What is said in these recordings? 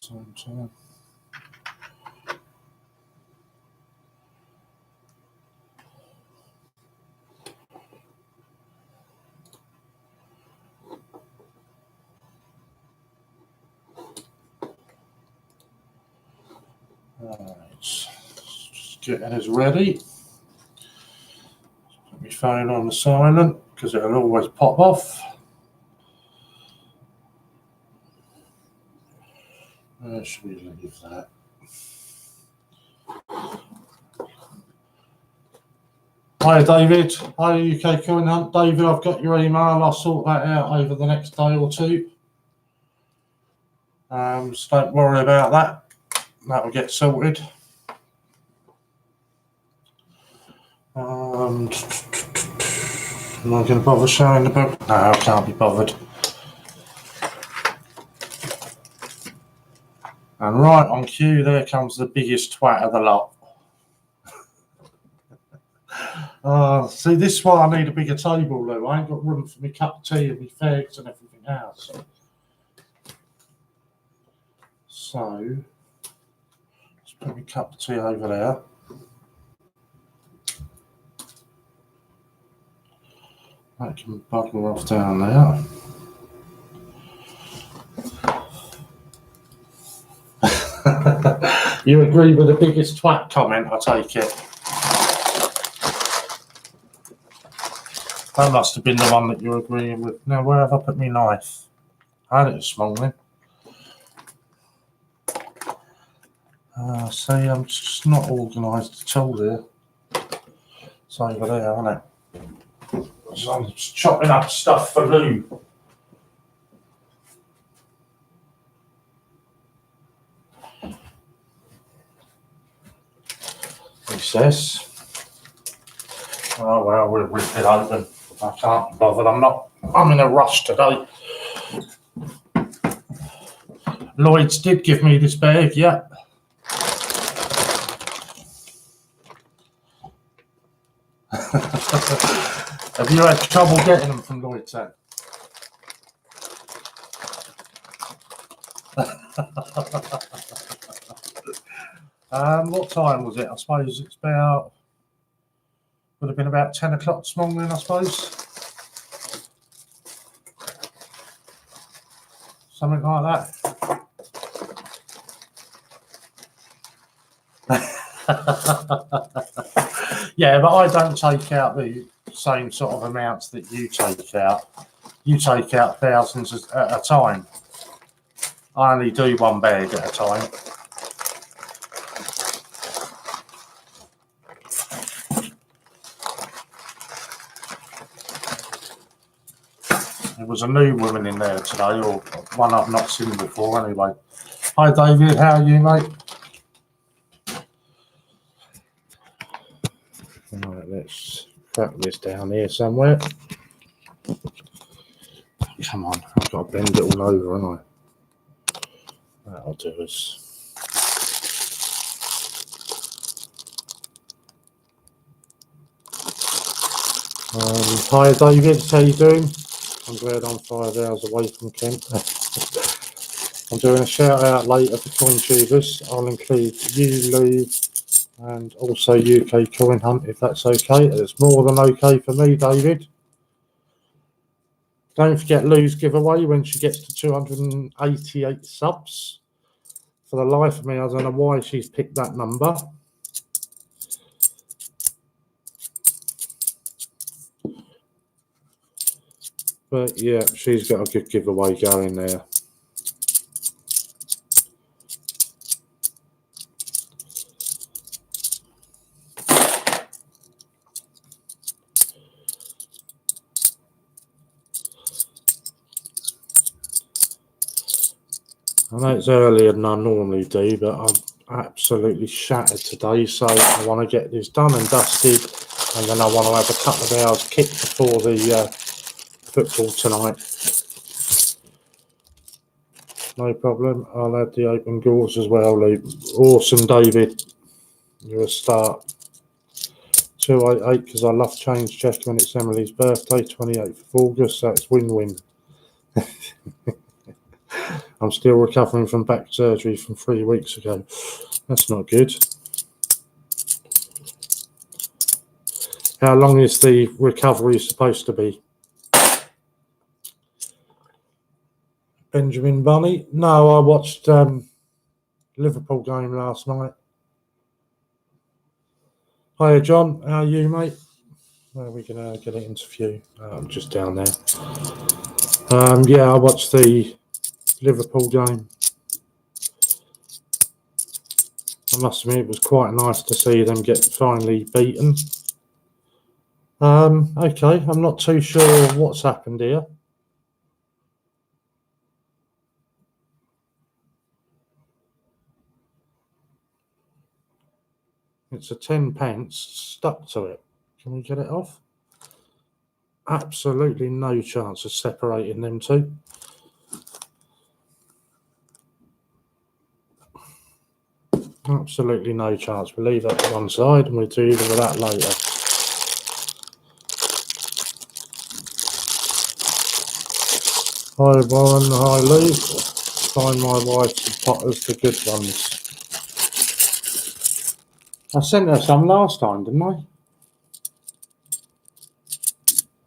same time. Alright, just getting us ready. Put my phone on the silent because it'll always pop off. Where should we leave that? Hi David, hi UK Coin Hunt. David, I've got your email. I'll sort that out over the next day or two. So don't worry about that. That will get sorted. Am I going to bother showing the book? No, I can't be bothered. And right on cue, there comes the biggest twat of the lot. See, this is why I need a bigger table, Lou. I ain't got room for my cup of tea and my fags and everything else. So, let's put my cup of tea over there. That can bugger off down there. You agree with the biggest twat comment, I take it? That must have been the one that you're agreeing with. Now, where have I put my knife? I had it this morning. See, I'm just not organised at all there. It's over there, isn't it? So I'm just chopping up stuff for Lou. He says, oh well, we'll rip it open. I can't be bothered. I'm in a rush today. Lloyd's did give me this bag, yeah. Have you had trouble getting them from Lloyd's then? What time was it? I suppose it's about, would have been about 10 o'clock this morning, I suppose. Something like that. Yeah, but I don't take out the same sort of amounts that you take out. You take out thousands at a time. I only do one bag at a time. There was a new woman in there today, or one I've not seen before anyway. Hi David, how are you, mate? Right, let's crack this down here somewhere. Come on, I've got to bend it all over, haven't I? That'll do us. Hi David, how you doing? I'm glad I'm 5 hours away from Kent. I'm doing a shout out later for coin tubers. I'll include you, Lou, and also UK Coin Hunt if that's okay. It's more than okay for me, David. Don't forget Lou's giveaway when she gets to 288 subs. For the life of me, I don't know why she's picked that number. But yeah, she's got a good giveaway going there. I know it's earlier than I normally do, but I'm absolutely shattered today, so I want to get this done and dusted, and then I want to have a couple of hours kick before the football tonight. No problem. I'll add the open gauze as well, Luke. Awesome, David. You're a start. 288 because I love change check when it's Emily's birthday, 28th of August, so it's win-win. I'm still recovering from back surgery from 3 weeks ago. That's not good. How long is the recovery supposed to be? Benjamin Bunny? No, I watched Liverpool game last night. Hiya, John. How are you, mate? Where are we going to get an interview? I'm just down there. Yeah, I watched the Liverpool game. I must admit, it was quite nice to see them get finally beaten. Okay, I'm not too sure what's happened here. It's a 10p stuck to it. Can we get it off? Absolutely no chance of separating them two. Absolutely no chance. We'll leave that to one side and we'll deal with that later. Hi Warren, hi Luke. Find my wife some potters, the good ones. I sent her some last time, didn't I?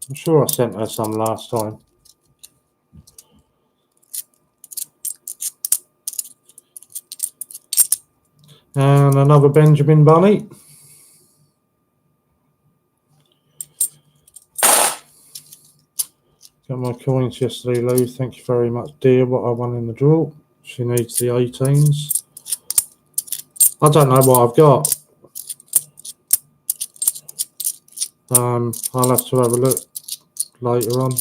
I'm sure I sent her some last time. And another Benjamin Bunny. Got my coins yesterday, Lou. Thank you very much, dear. What I won in the draw. She needs the 18s. I don't know what I've got. I'll have to have a look later on.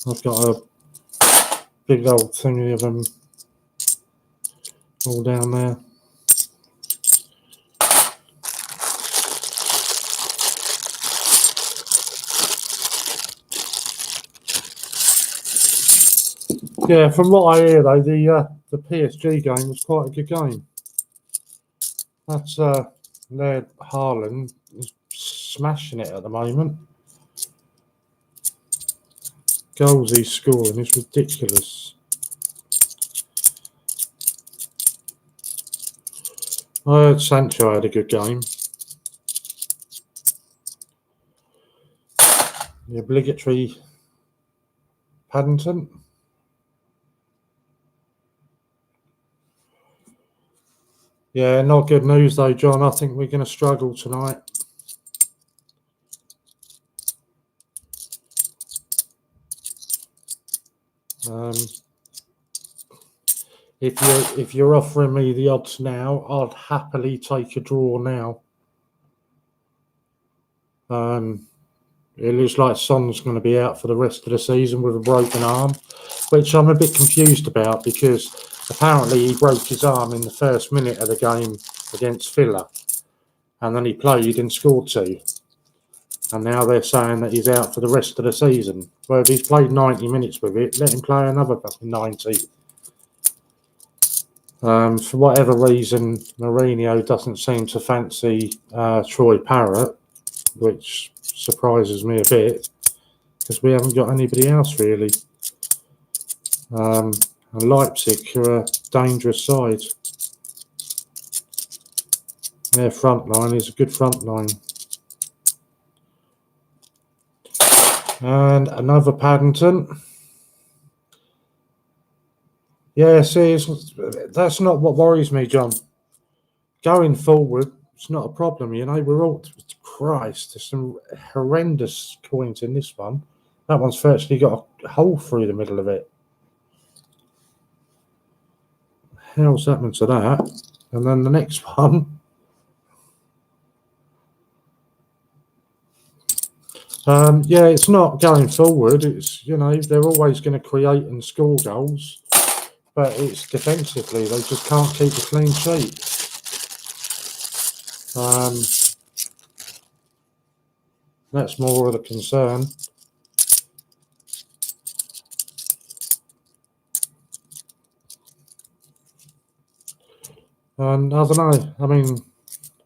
I've got a big old thingy of them all down there. Yeah, from what I hear though, the PSG game was quite a good game. That's Laird Haaland is smashing it at the moment. Goals he's scoring is ridiculous. I heard Sancho had a good game. The obligatory Paddington. Yeah, not good news though, John. I think we're going to struggle tonight. If you're offering me the odds now, I'd happily take a draw now. It looks like Son's going to be out for the rest of the season with a broken arm, which I'm a bit confused about because apparently he broke his arm in the first minute of the game against Villa, and then he played and scored 2. And now they're saying that he's out for the rest of the season. Well, if he's played 90 minutes with it, let him play another 90. For whatever reason, Mourinho doesn't seem to fancy Troy Parrott, which surprises me a bit because we haven't got anybody else really. And Leipzig are a dangerous side. Their front line is a good front line. And another Paddington. Yeah, see, that's not what worries me, John. Going forward, it's not a problem, you know. We're all, Christ, there's some horrendous coins in this one. That one's virtually got a hole through the middle of it. Hell's happened to that? And then the next one. Yeah, it's not going forward. It's, you know, they're always going to create and score goals, but it's defensively. They just can't keep a clean sheet. That's more of a concern. And I don't know. I mean,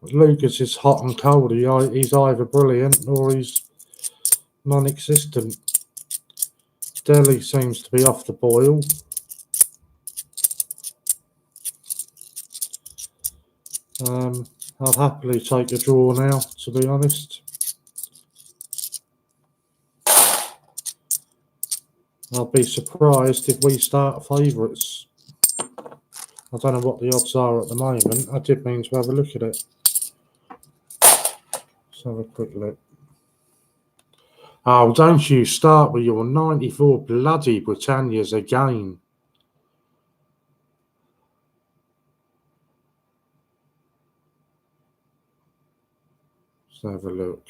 Lucas is hot and cold. He's either brilliant or he's non-existent. Delhi seems to be off the boil. I'll happily take a draw now, to be honest. I'll be surprised if we start favourites. I don't know what the odds are at the moment. I did mean to have a look at it. Let's have a quick look. Oh, don't you start with your 94 bloody Britannias again. Let's have a look.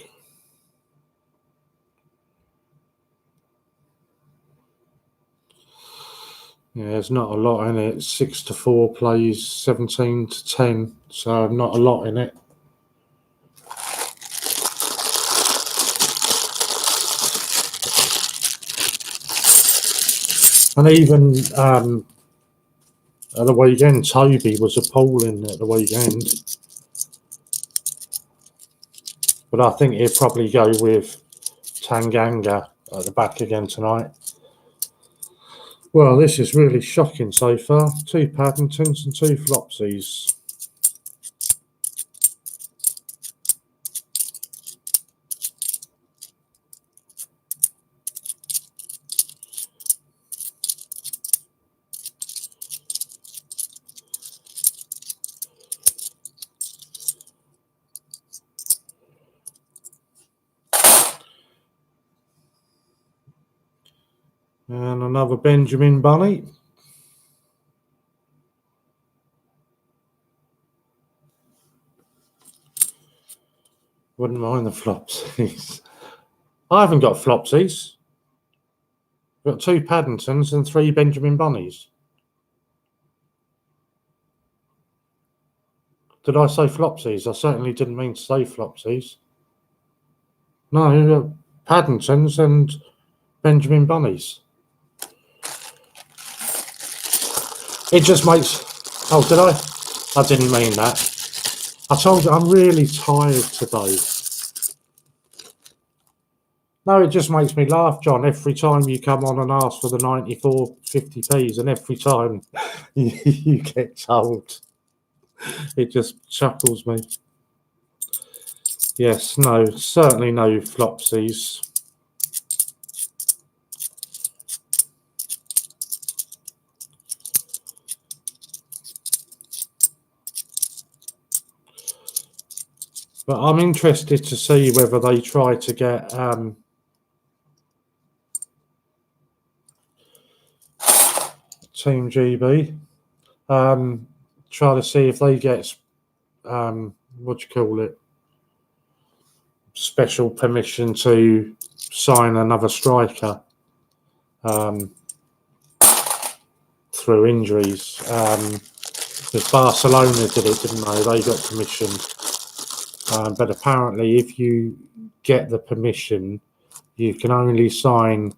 Yeah, there's not a lot in it. 6-4 plays 17-10, so not a lot in it. And even at the weekend, Toby was appalling at the weekend. But I think he'll probably go with Tanganga at the back again tonight. Well, this is really shocking so far. 2 Paddingtons and 2 Flopsies. And another Benjamin Bunny. Wouldn't mind the Flopsies. I haven't got Flopsies. I've got 2 Paddingtons and 3 Benjamin Bunnies. Did I say Flopsies? I certainly didn't mean to say Flopsies. No, Paddingtons and Benjamin Bunnies. It just makes... Oh, did I? I didn't mean that. I told you I'm really tired today. No, it just makes me laugh, John, every time you come on and ask for the 94 50p's, and every time you get told. It just chuckles me. Yes, no, certainly no Flopsies. But I'm interested to see whether they try to get Team GB, try to see if they get, what do you call it, special permission to sign another striker through injuries. Because Barcelona did it, didn't they? They got permission. But apparently if you get the permission, you can only sign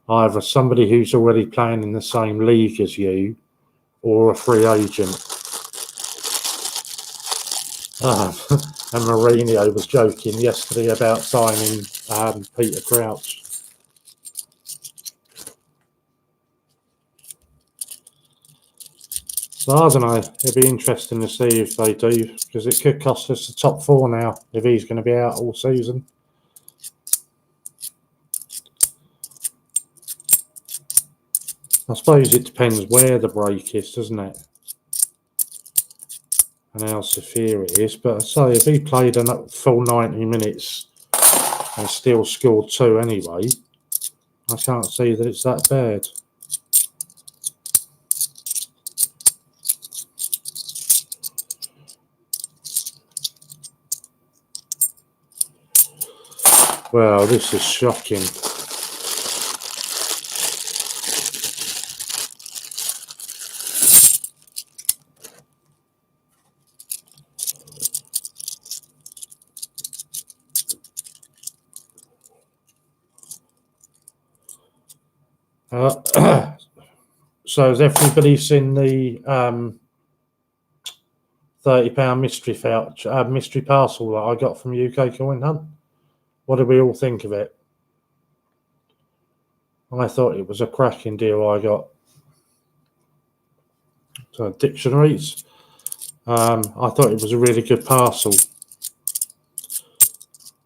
either somebody who's already playing in the same league as you or a free agent. And Mourinho was joking yesterday about signing Peter Crouch. So I don't know, it'd be interesting to see if they do, because it could cost us the top 4 now if he's going to be out all season. I suppose it depends where the break is, doesn't it? And how severe it is. But I say, if he played a full 90 minutes and still scored 2 anyway, I can't see that it's that bad. Well, this is shocking. So has everybody seen the £30 mystery parcel that I got from UK Coin Hunt? What do we all think of it? I thought it was a cracking deal I got. So dictionaries. I thought it was a really good parcel.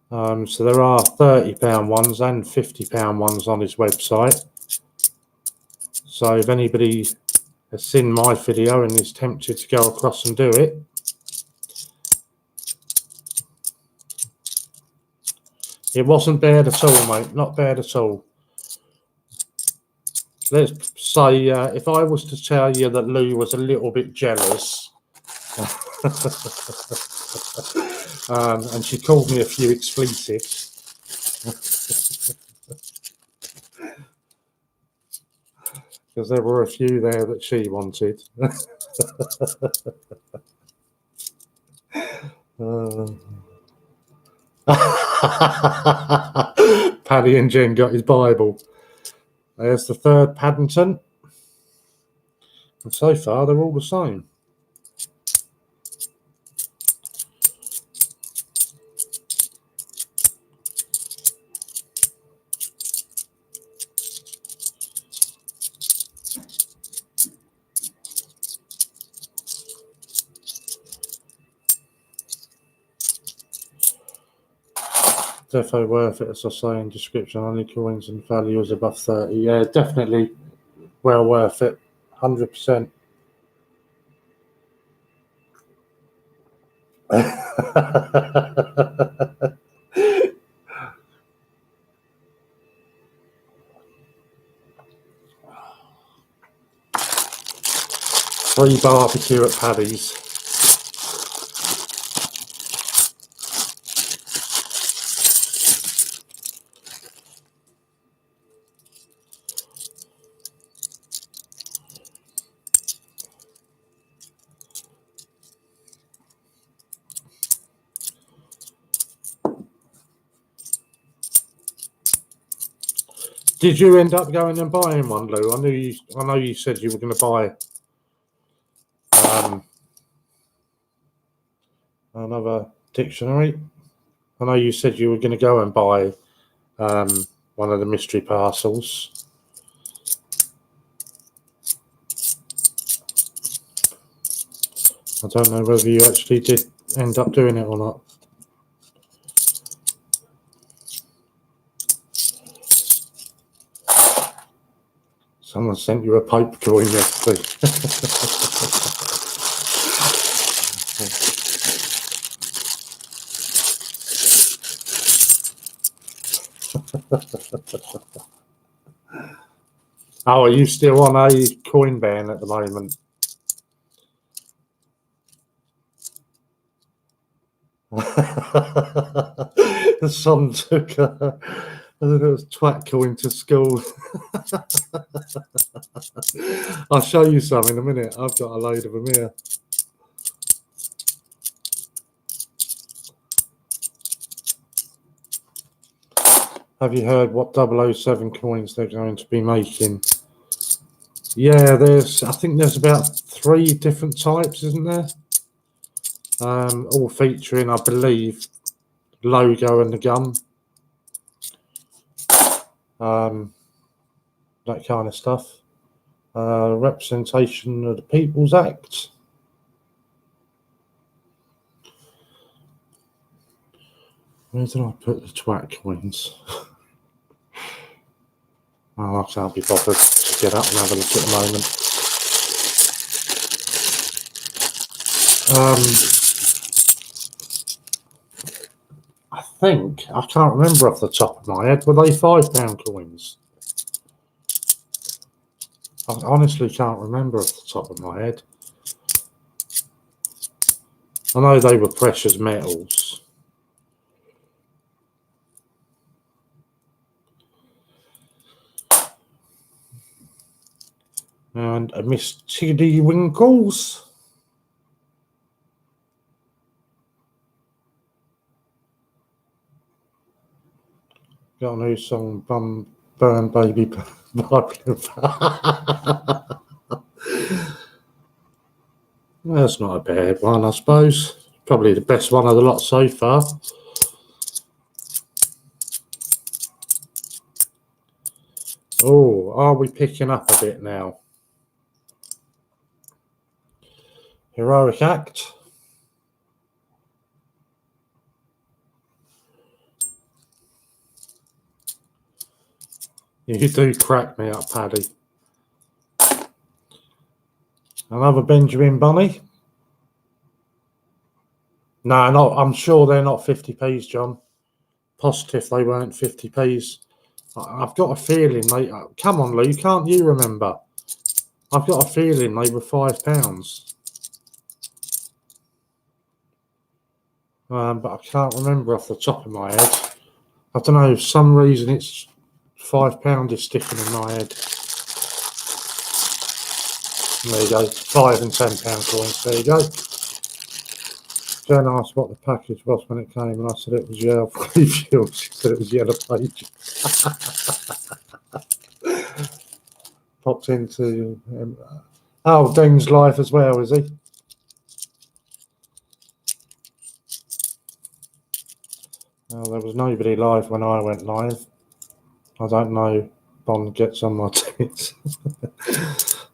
So there are £30 ones and £50 ones on his website. So if anybody has seen my video and is tempted to go across and do it, it wasn't bad at all, mate. Not bad at all. Let's say if I was to tell you that Lou was a little bit jealous, and she called me a few expletives, because there were a few there that she wanted. Paddy and Jen got his Bible. There's the third Paddington. And so far, they're all the same. Defo worth it, as I say in description. Only coins and value is above 30. Yeah, definitely well worth it. 100%. Free barbecue at Paddy's. Did you end up going and buying one, Lou? I know you said you were going to buy another dictionary. I know you said you were going to go and buy one of the mystery parcels. I don't know whether you actually did end up doing it or not. Someone sent you a Pope coin yesterday. Oh, are you still on a coin ban at the moment? The son took a twat coin to school. I'll show you some in a minute. I've got a load of them here. Have you heard what 007 coins they're going to be making? Yeah, I think there's about 3 different types, isn't there? All featuring, I believe, logo and the gun. That kind of stuff. Representation of the People's Act. Where did I put the twat coins? Oh, I can't be bothered to get up and have a look at the moment. I can't remember off the top of my head, were they £5 coins? I honestly can't remember off the top of my head. I know they were precious metals. And a Miss Tiddly Winkles. Got a new song, Burn Baby. That's not a bad one, I suppose. Probably the best one of the lot so far. Oh, are we picking up a bit now? Heroic act. You do crack me up, Paddy. Another Benjamin Bunny. No, not. I'm sure they're not 50p's, John. Positive they weren't 50p's. I've got a feeling they. Come on, Lou, can't you remember? I've got a feeling they were £5. But I can't remember off the top of my head. I don't know, for some reason it's £5 is sticking in my head. There you go, £5 and £10 coins, there you go. Jen asked what the package was when it came, and I said it was yellow fuel. She said it was yellow pages. Popped into oh, Dean's live as well, is he? Well, there was nobody live when I went live. I don't know. Bond gets on my tits.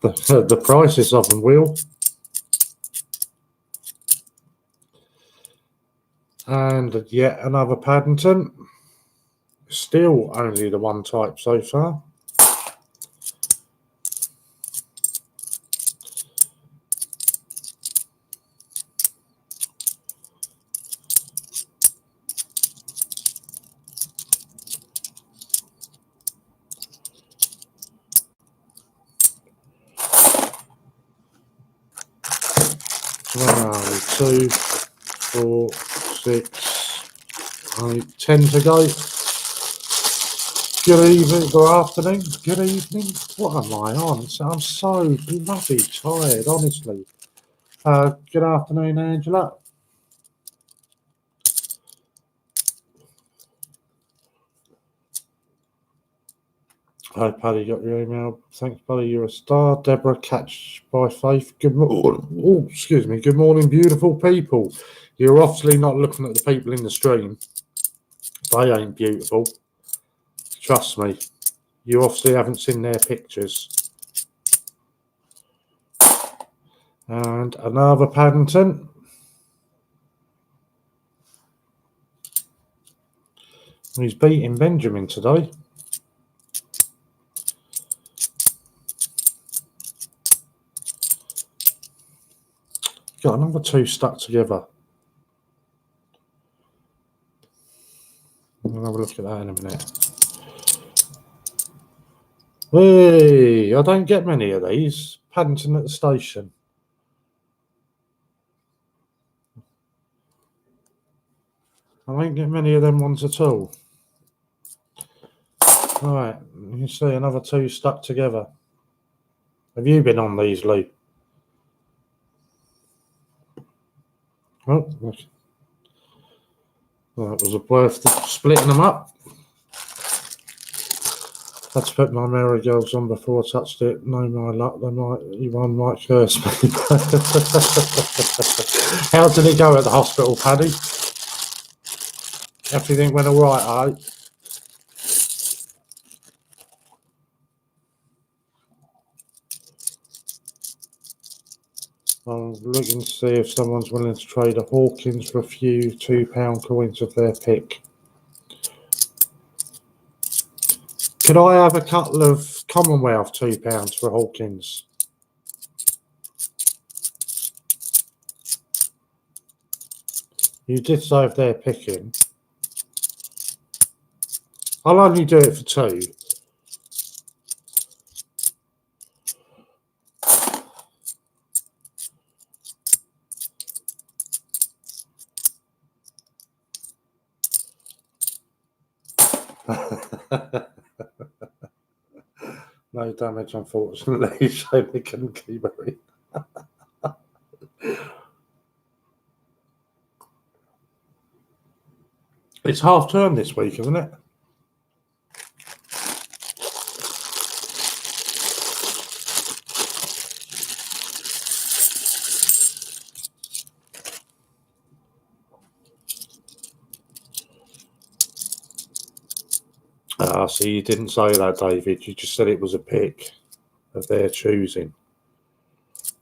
the prices of them will. And yet another Paddington. Still only the one type so far. Wow, 2, 4, 6, 8, 10 to go. Good evening, good afternoon, good evening. What am I on? I'm so bloody tired, honestly. Good afternoon, Angela. Hi, Paddy, got your email. Thanks, Paddy, you're a star. Deborah, catch by faith. Good morning. Oh, excuse me. Good morning, beautiful people. You're obviously not looking at the people in the stream. They ain't beautiful. Trust me. You obviously haven't seen their pictures. And another Paddington. He's beating Benjamin today. Got another 2 stuck together. We'll have a look at that in a minute. Hey, I don't get many of these. Paddington at the station. I don't get many of them ones at all. All right, you see another 2 stuck together. Have you been on these, Lou? Oh, well, it was worth splitting them up. Had to put my marigolds on before I touched it. No, my luck, one might curse me. How did it go at the hospital, Paddy? Everything went all right, I hope. I'm looking to see if someone's willing to trade a Hawkins for a few £2 coins of their pick. Could I have a couple of Commonwealth £2 for Hawkins? You did say if they're picking. I'll only do it for 2. No damage, unfortunately. So they couldn't keep it. It's half term this week, isn't it? So you didn't say that, David. You just said it was a pick of their choosing.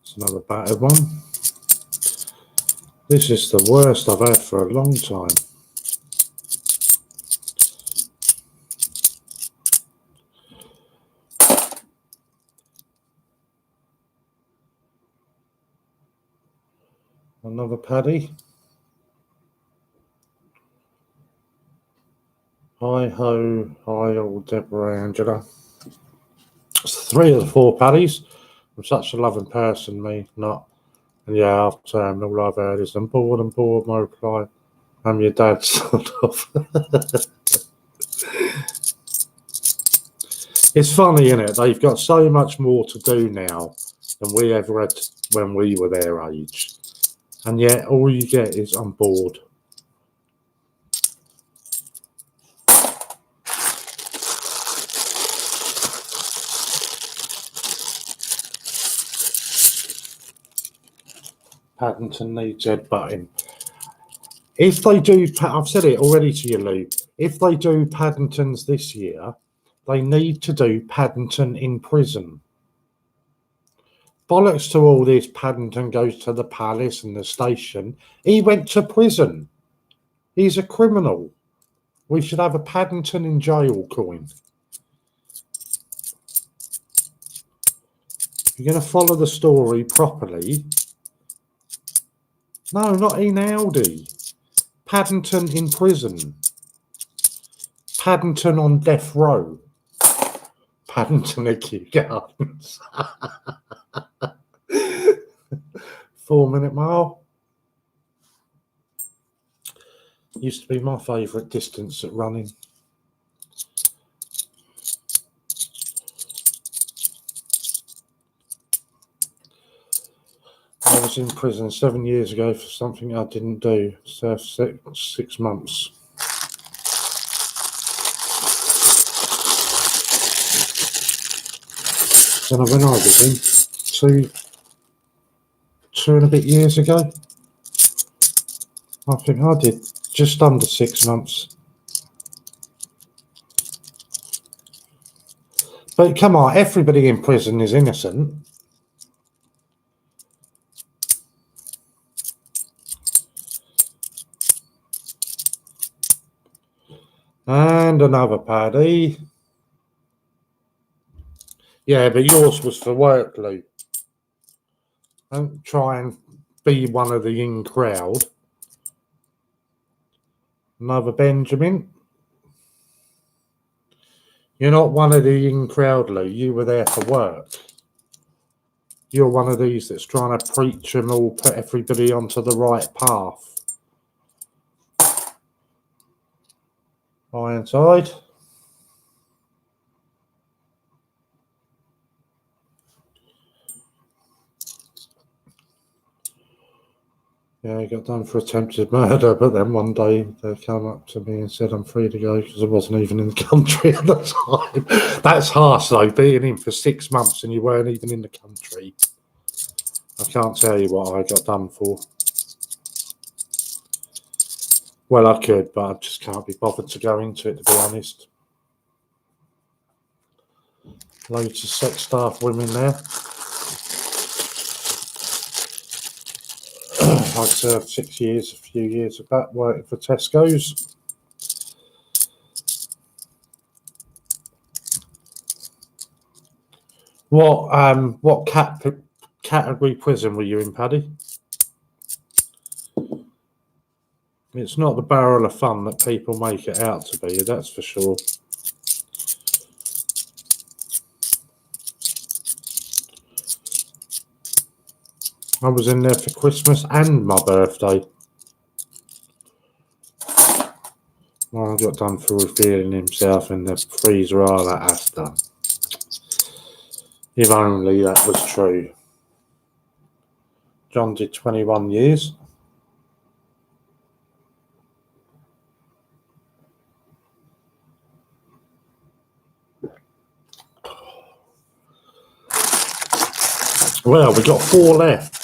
It's another battered one. This is the worst I've had for a long time. Another paddy. Hi ho, hi old Deborah Angela. It's 3 of the 4 paddies. I'm such a loving person, me, not. And yeah, after all I've heard is I'm bored, my reply. I'm your dad, sort of. It's funny, isn't it? They've got so much more to do now than we ever had when we were their age. And yet all you get is I'm bored. Paddington needs headbutting. If they do, I've said it already to you, Lou, if they do Paddingtons this year, they need to do Paddington in prison. Bollocks to all this, Paddington goes to the palace and the station. He went to prison. He's a criminal. We should have a Paddington in jail coin. You're going to follow the story properly. No, not in Aldi. Paddington in prison. Paddington on death row. Paddington at Kew Gardens. 4-minute mile. Used to be my favourite distance at running. I was in prison 7 years ago for something I didn't do. Served 6 months. Don't know when I was in. Two and a bit years ago. I think I did just under 6 months. But come on, everybody in prison is innocent. And another paddy. Yeah, but yours was for work, Lou. Don't try and be one of the in crowd. Another Benjamin. You're not one of the in crowd, Lou. You were there for work. You're one of these that's trying to preach and all, put everybody onto the right path. Ironside. Yeah, I got done for attempted murder, but then one day they came up to me and said I'm free to go because I wasn't even in the country at the time. That's harsh though, being in for 6 months and you weren't even in the country. I can't tell you what I got done for. Well, I could, but I just can't be bothered to go into it, to be honest. Loads of sex-starved women there. I served 6 years, a few years back, working for Tesco's. What category prison were you in, Paddy? It's not the barrel of fun that people make it out to be, that's for sure. I was in there for Christmas and my birthday. Well, I got done for revealing himself in the freezer at Asda. If only that was true. John did 21 years. Well, we got 4 left.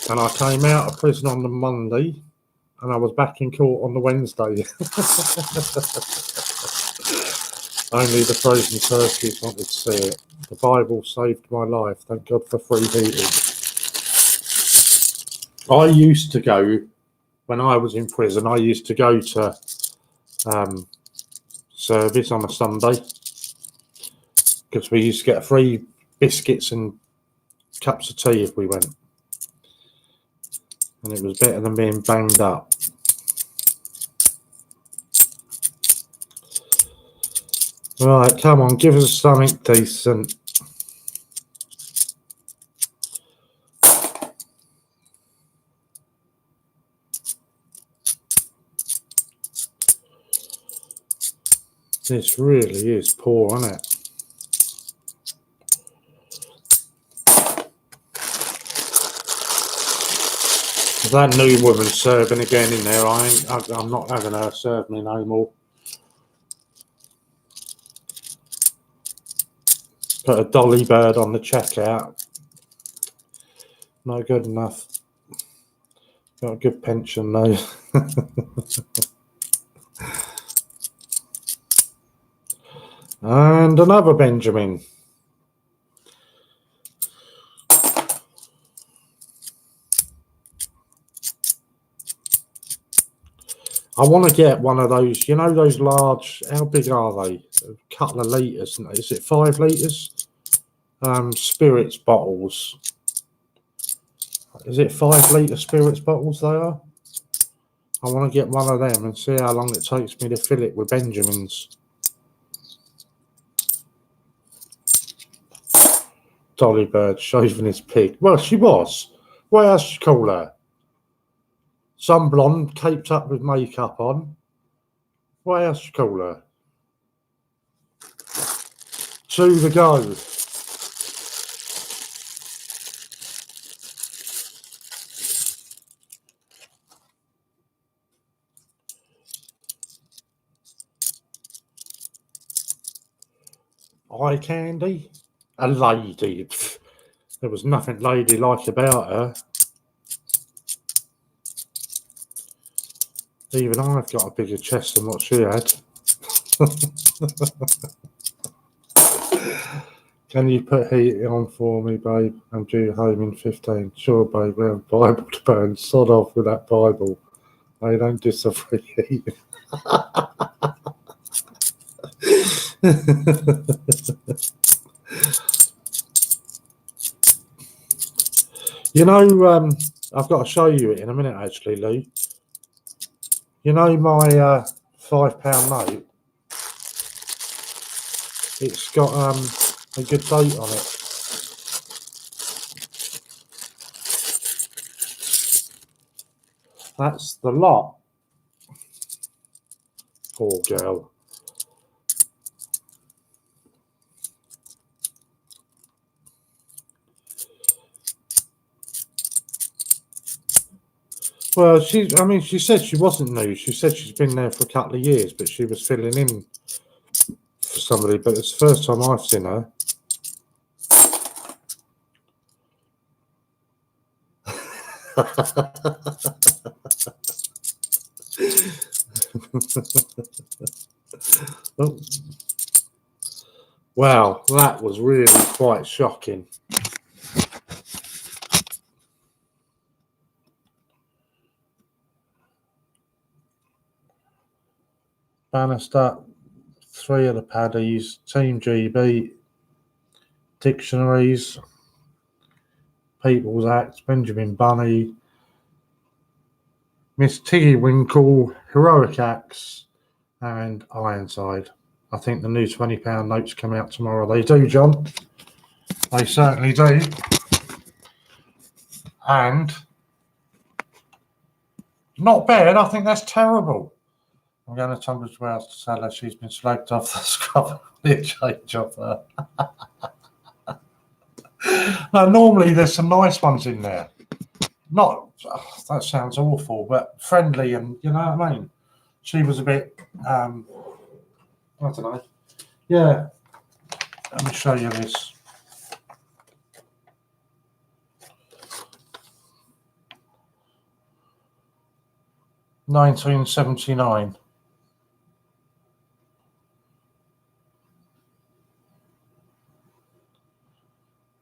And I came out of prison on the Monday and I was back in court on the Wednesday. Only the frozen turkeys wanted to see it. The Bible saved my life. Thank God for free heating. I used to go, when I was in prison, I used to go to service on a Sunday because we used to get free biscuits and cups of tea if we went. And it was better than being banged up. Right, come on, give us something decent. This really is poor, isn't it? That new woman serving again in there. I'm not having her serve me no more. Put a dolly bird on the checkout. Not good enough. Got a good pension though. And another Benjamin. I want to get one of those, you know, those large, how big are they? A couple of litres. Is it 5 litres? Spirits bottles. Is it 5 litre spirits bottles they are? I want to get one of them and see how long it takes me to fill it with Benjamins. Dolly Bird shaving his pig. Well, she was. What else you call her? Some blonde, caped up with makeup on. What else you call her? To the go. Eye candy? A lady. There was nothing ladylike about her. Even I've got a bigger chest than what she had. Can you put heat on for me, babe? I'm due home in 15. Sure, babe, we have a Bible to burn. Sod off with that Bible. They don't disagree. You know, I've got to show you it in a minute, actually, Lou. You know my £5 note? It's got a good date on it. That's the lot. Poor girl. Well, she said she wasn't new. She said she's been there for a couple of years, but she was filling in for somebody. But it's the first time I've seen her. Oh. Wow, that was really quite shocking. Bannister, 3 of the paddies, Team GB, dictionaries, People's Act, Benjamin Bunny, Miss Tiggy Winkle, Heroic Acts, and Ironside. I think the new £20 notes come out tomorrow. They do, John. They certainly do. And not bad. I think that's terrible. I'm going to Tunbridge Wells to tell her she's been slagged off the scrub change of her. No, normally there's some nice ones in there. Not, that sounds awful, but friendly, and you know what I mean? She was a bit, I don't know. Yeah. Let me show you this. £19.79.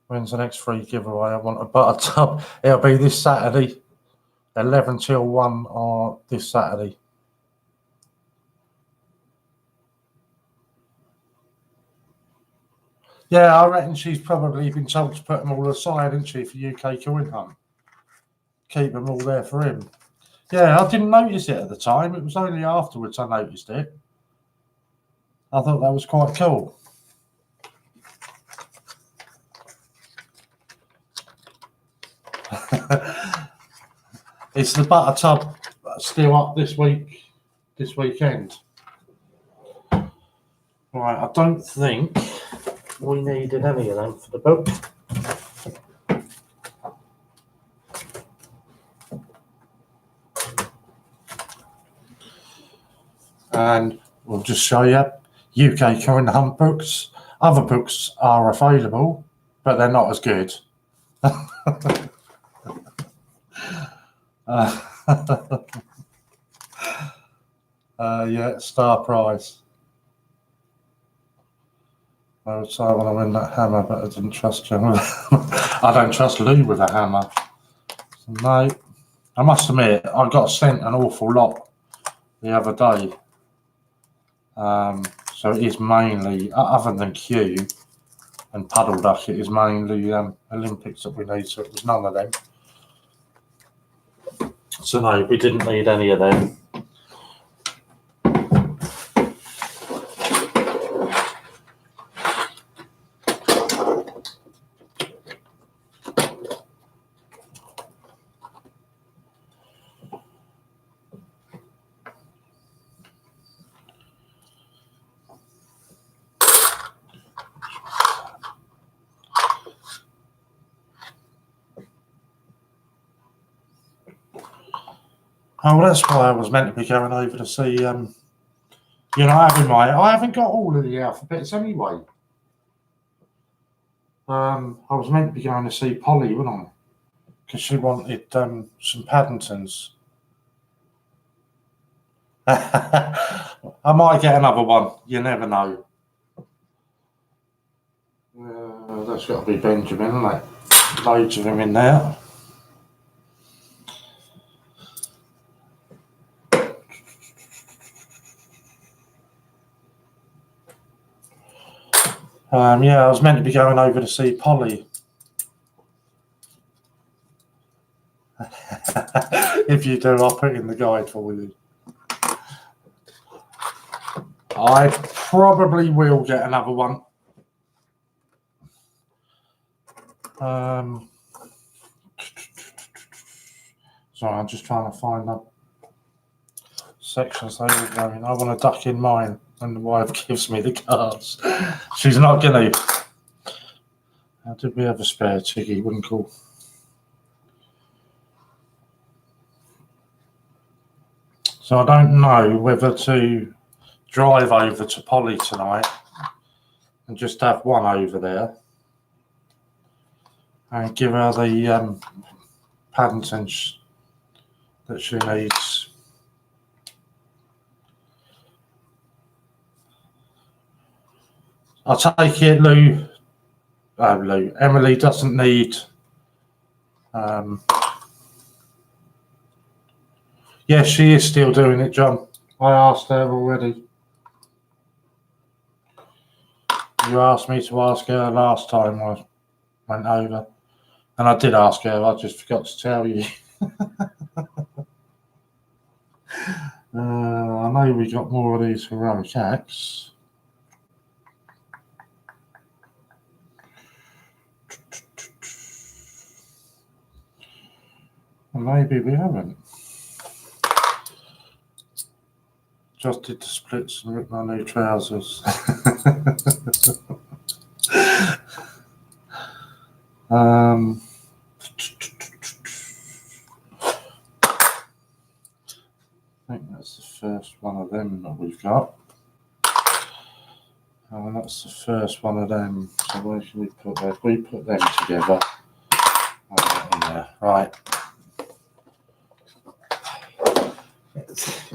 When's the next free giveaway? I want a butter tub. It'll be this Saturday. 11 till 1 on this Saturday. Yeah, I reckon she's probably been told to put them all aside, hasn't she, for UK coin hunt? Keep them all there for him. Yeah, I didn't notice it at the time. It was only afterwards I noticed it. I thought that was quite cool. It's the butter tub still up this weekend. Right, I don't think we needed any of them for the book. And we'll just show you UK coin hunt books. Other books are available, but they're not as good. Yeah, Star Prize. I would say I want to win that hammer, but I didn't trust you. I don't trust Lou with a hammer. So no, I must admit, I got sent an awful lot the other day. So it is mainly, other than Q and Puddle Duck, it is mainly Olympics that we need, so it was none of them. So no, we didn't need any of them. Oh, well, that's why I was meant to be going over to see, I haven't got all of the alphabets anyway. I was meant to be going to see Polly, wasn't I? Because she wanted some Paddingtons. I might get another one. You never know. That's got to be Benjamin, isn't it? Loads of him in there. Yeah, I was meant to be going over to see Polly. If you do, I'll put in the guide for you. I probably will get another one. Sorry, I'm just trying to find the sections they were going. I want to duck in mine when the wife gives me the cards. She's not going to. How did we have a spare Tiggy Winkle? So I don't know whether to drive over to Polly tonight and just have one over there and give her the Paddingtons that she needs. I'll take it, Emily doesn't need. Yes, she is still doing it, John. I asked her already. You asked me to ask her last time I went over. And I did ask her, I just forgot to tell you. I know we got more of these heroic acts. Maybe we haven't. Just did the splits and ripped my new trousers. I think that's the first one of them that we've got. And that's the first one of them. So where should we put that? We put them together. Right.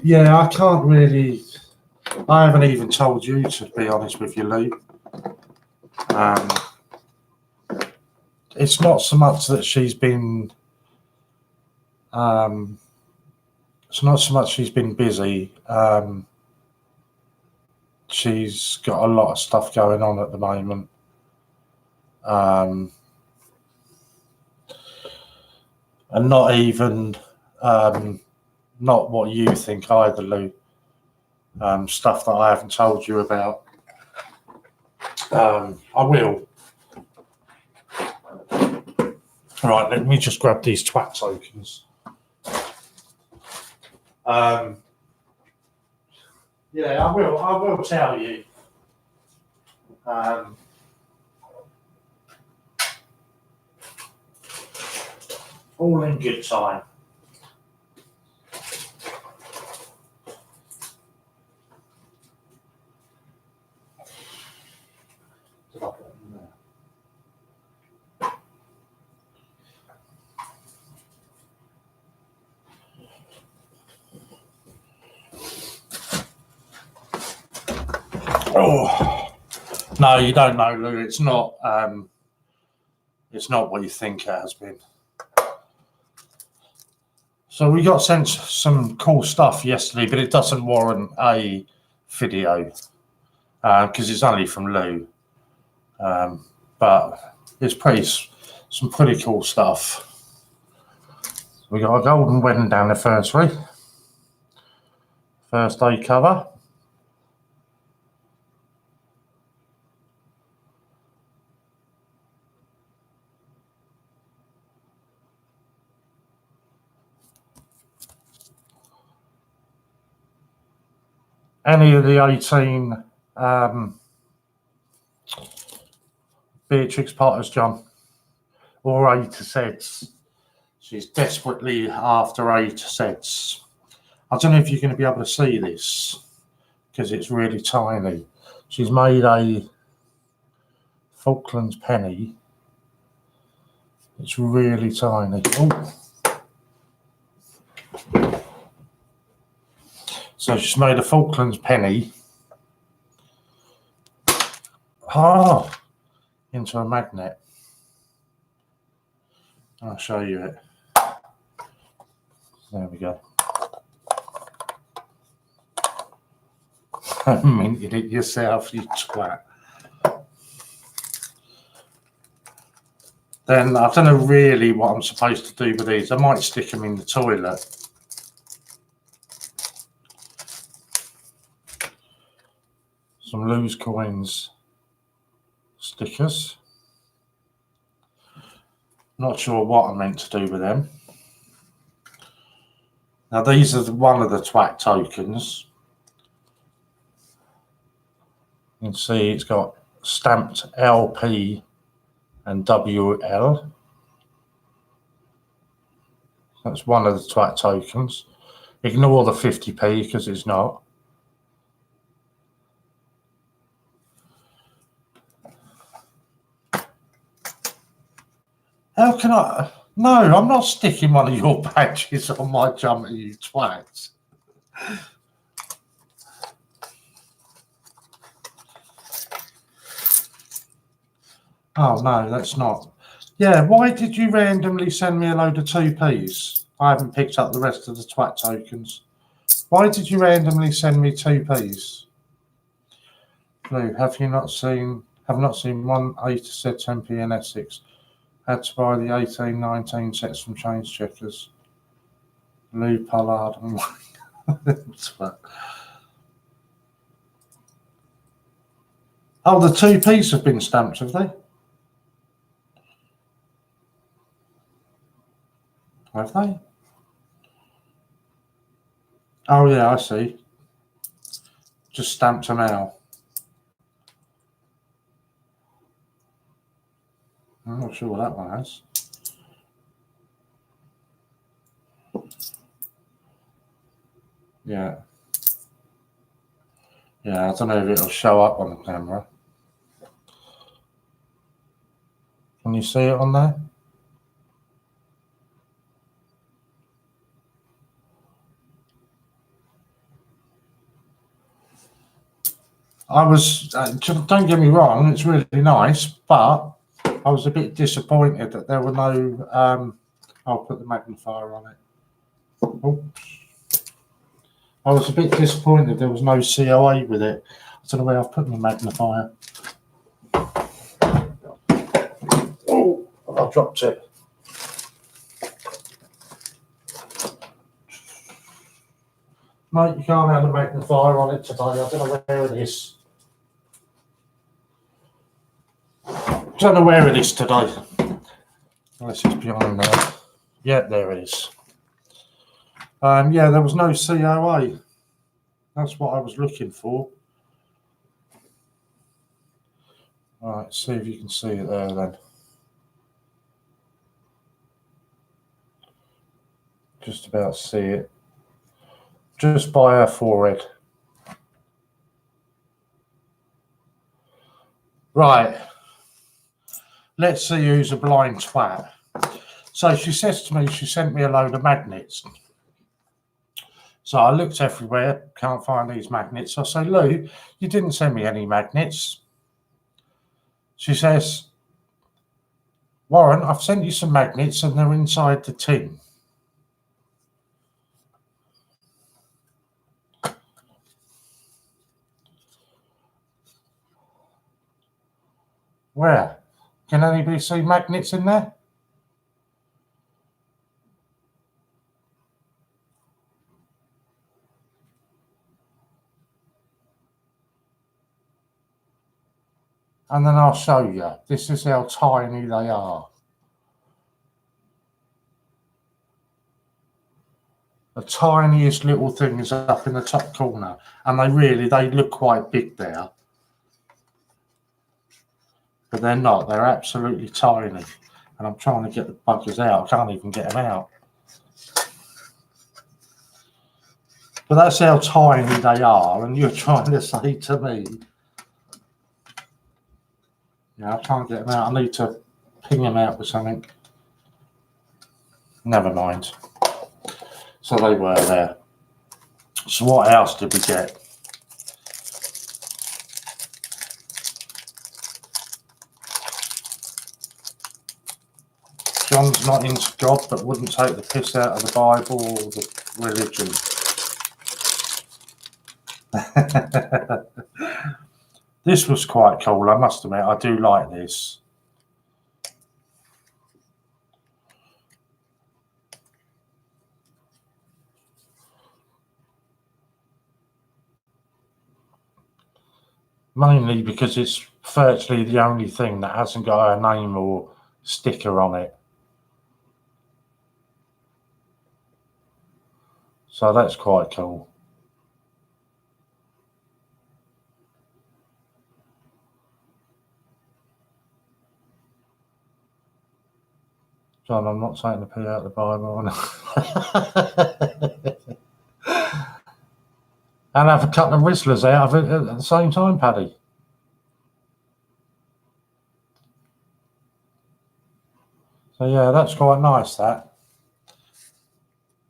Yeah, I can't really. I haven't even told you, to be honest with you, Lee. It's not so much that she's been It's not so much she's been busy. She's got a lot of stuff going on at the moment. And not even, not what you think either, Lou. Stuff that I haven't told you about. I will. Right, let me just grab these twat tokens. Yeah, I will tell you. All in good time. Oh no, you don't know, Lou. It's not what you think it has been. So we got sent some cool stuff yesterday, but it doesn't warrant a video because it's only from Lou. But it's some pretty cool stuff. We got a golden wedding anniversary, first day cover. Any of the 18 Beatrix Potter's John or 8 sets. She's desperately after 8 sets. I don't know if you're going to be able to see this because it's really tiny. She's made a Falklands penny. It's really tiny. Oh. So she's made a Falklands penny into a magnet. I'll show you it. There we go. Minted it yourself, you twat. Then I don't know really what I'm supposed to do with these. I might stick them in the toilet. Some loose coins stickers. Not sure what I'm meant to do with them. Now these are one of the twat tokens. You can see it's got stamped LP and WL. That's one of the twat tokens. Ignore the 50p because it's not. How can I? No, I'm not sticking one of your badges on my jumper, you twats. Oh, no, that's not. Yeah, why did you randomly send me a load of 2p's? I haven't picked up the rest of the twat tokens. Why did you randomly send me 2p's? Blue, have not seen 1 8 set 10p in Essex. Had to buy the 18, 19 sets from Change Checkers. Lou Pollard and oh, the 2p's have been stamped, have they? Have they? Oh yeah, I see. Just stamped them out. I'm not sure what that one has. Yeah. Yeah, I don't know if it'll show up on the camera. Can you see it on there? I was, don't get me wrong, it's really nice, but I was a bit disappointed that there were no, I'll put the magnifier on it. Oops. I was a bit disappointed there was no COA with it. I don't know where I've put my magnifier. Oh, I dropped it. Mate, you can't have a magnifier on it today. I don't know where it is. Don't know where it is today. Unless it's behind there. Yeah, there it is. Yeah, there was no COA. That's what I was looking for. All right, see if you can see it there then. Just about see it. Just by her forehead. Right. Let's see who's a blind twat. So she says to me, she sent me a load of magnets. So I looked everywhere, can't find these magnets. I say, Lou, you didn't send me any magnets. She says, Warren, I've sent you some magnets and they're inside the tin. Where? Can anybody see magnets in there? And then I'll show you. This is how tiny they are. The tiniest little thing is up in the top corner. And they look quite big there. But they're not. They're absolutely tiny. And I'm trying to get the buggers out. I can't even get them out. But that's how tiny they are. And you're trying to say to me, yeah, I can't get them out. I need to ping them out with something. Never mind. So they were there. So what else did we get? John's not into God, but wouldn't take the piss out of the Bible or the religion. This was quite cool, I must admit. I do like this. Mainly because it's virtually the only thing that hasn't got a name or sticker on it. So that's quite cool. John, I'm not taking the pee out of the Bible. And have a couple of whistlers out of it at the same time, Paddy. So yeah, that's quite nice, that.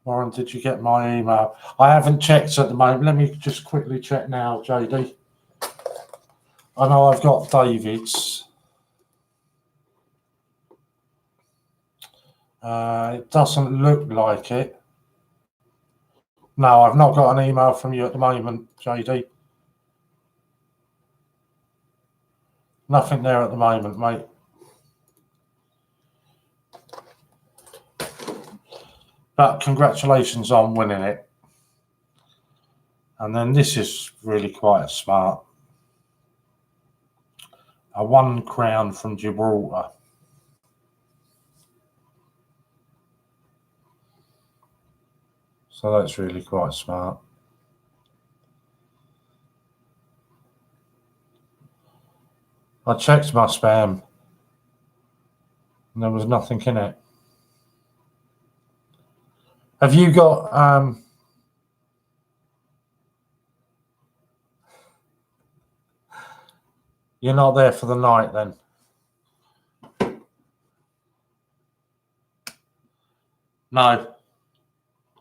Warren, did you get my email? I haven't checked at the moment. Let me just quickly check now, JD. I know I've got David's. It doesn't look like it. No, I've not got an email from you at the moment, JD. Nothing there at the moment, mate. But congratulations on winning it. And then this is really quite smart. A 1 crown from Gibraltar. So that's really quite smart. I checked my spam and there was nothing in it. Have you got you're not there for the night then? No,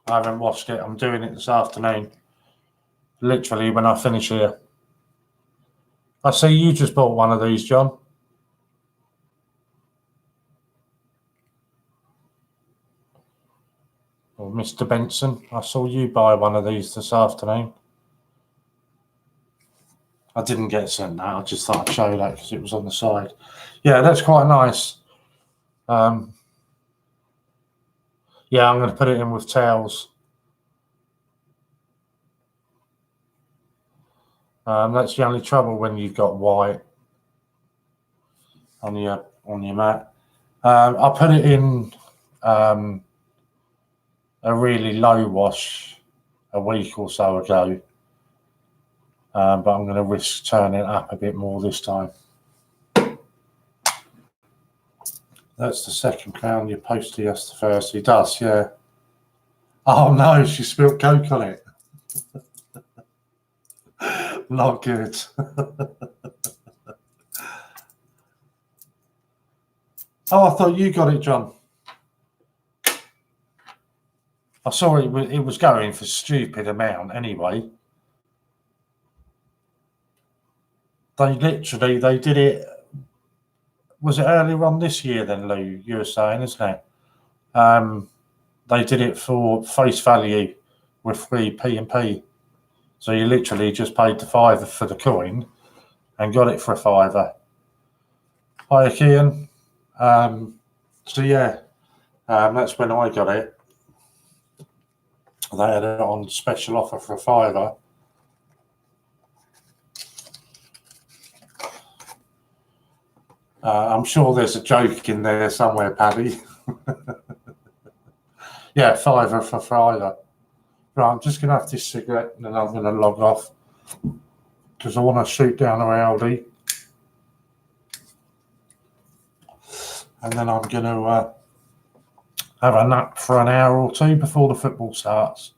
I haven't watched it. I'm doing it this afternoon. Literally when I finish here. I see you just bought one of these, John. Or Mr. Benson, I saw you buy one of these this afternoon. I didn't get sent that. I just thought I'd show you that because it was on the side. Yeah, that's quite nice. Yeah, I'm going to put it in with towels. That's the only trouble when you've got white on your mat. I put it in a really low wash a week or so ago, but I'm going to risk turning it up a bit more this time. That's the second crown. Your postie has the first. He does, yeah. Oh no, she spilled Coke on it. Not good. Oh, I thought you got it, John. I saw it was going for stupid amount anyway. They did it. Was it earlier on this year then, Lou? You were saying, isn't it? They did it for face value with free P&P. So you literally just paid the £5 for the coin and got it for a £5. Hi, Kian. So yeah, that's when I got it. They had it on special offer for a £5. I'm sure there's a joke in there somewhere, Paddy. Yeah, £5 for £5. Right, I'm just going to have this cigarette and then I'm going to log off because I want to shoot down to Aldi. And then I'm going to have a nap for an hour or two before the football starts.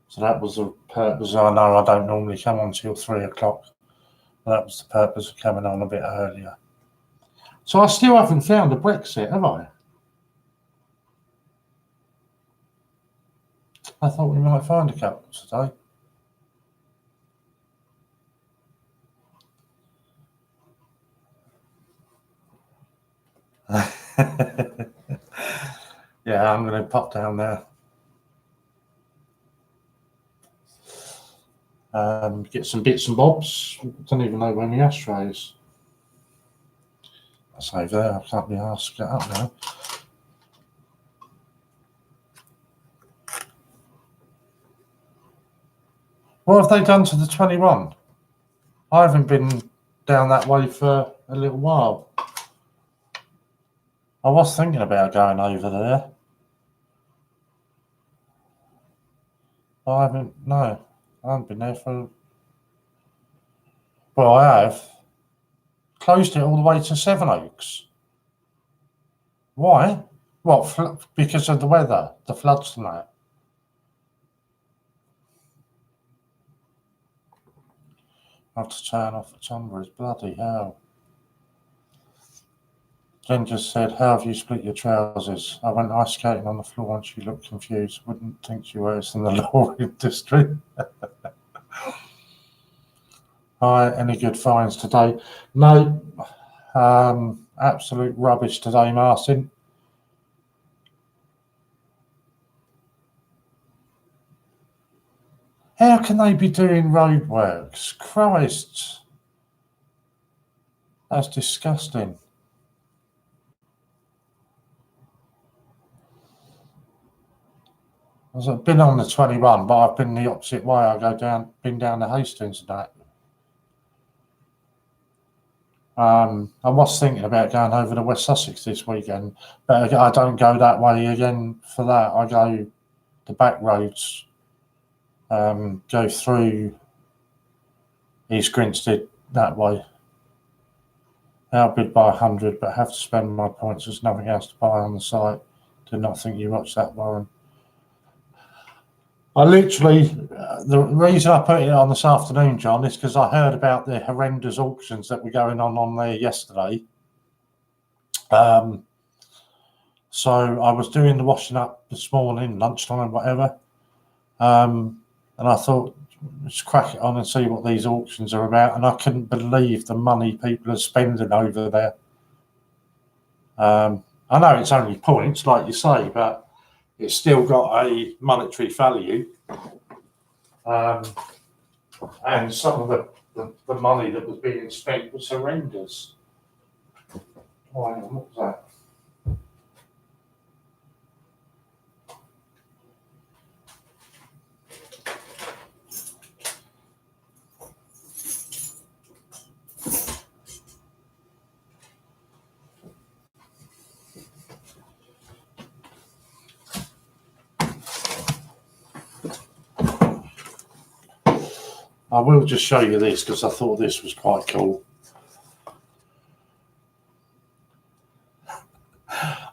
So that was the purpose. I know I don't normally come on till 3 o'clock. That was the purpose of coming on a bit earlier. So I still haven't found a Brexit, have I? I thought we might find a couple today. Yeah, I'm going to pop down there. Get some bits and bobs. Don't even know where my ashtray is. That's over there. I can't be asked to get up now. What have they done to the 21? I haven't been down that way for a little while. I was thinking about going over there. I haven't been there for... Well, I have. Closed it all the way to Sevenoaks. Why? What, because of the weather, the floods and that? I have to turn off the Tunbridge, bloody hell. Jen just said, how have you split your trousers? I went ice skating on the floor and she looked confused. Wouldn't think she works in the law industry. Hi, any good finds today? No, absolute rubbish today, Martin. How can they be doing roadworks? Christ. That's disgusting. I've been on the 21, but I've been the opposite way. Been down to Hastings and that. I was thinking about going over to West Sussex this weekend, but I don't go that way again for that. I go the back roads, go through East Grinstead that way. Outbid by 100, but have to spend my points. There's nothing else to buy on the site. Did not think you watched that, Warren. I literally, the reason I put it on this afternoon, John, is because I heard about the horrendous auctions that were going on there yesterday. So I was doing the washing up this morning, lunchtime, whatever. And I thought, let's crack it on and see what these auctions are about. And I couldn't believe the money people are spending over there. I know it's only points, like you say, but it's still got a monetary value. And some of the money that was being spent was horrendous. Oh, hang on, what was that? I will just show you this because I thought this was quite cool.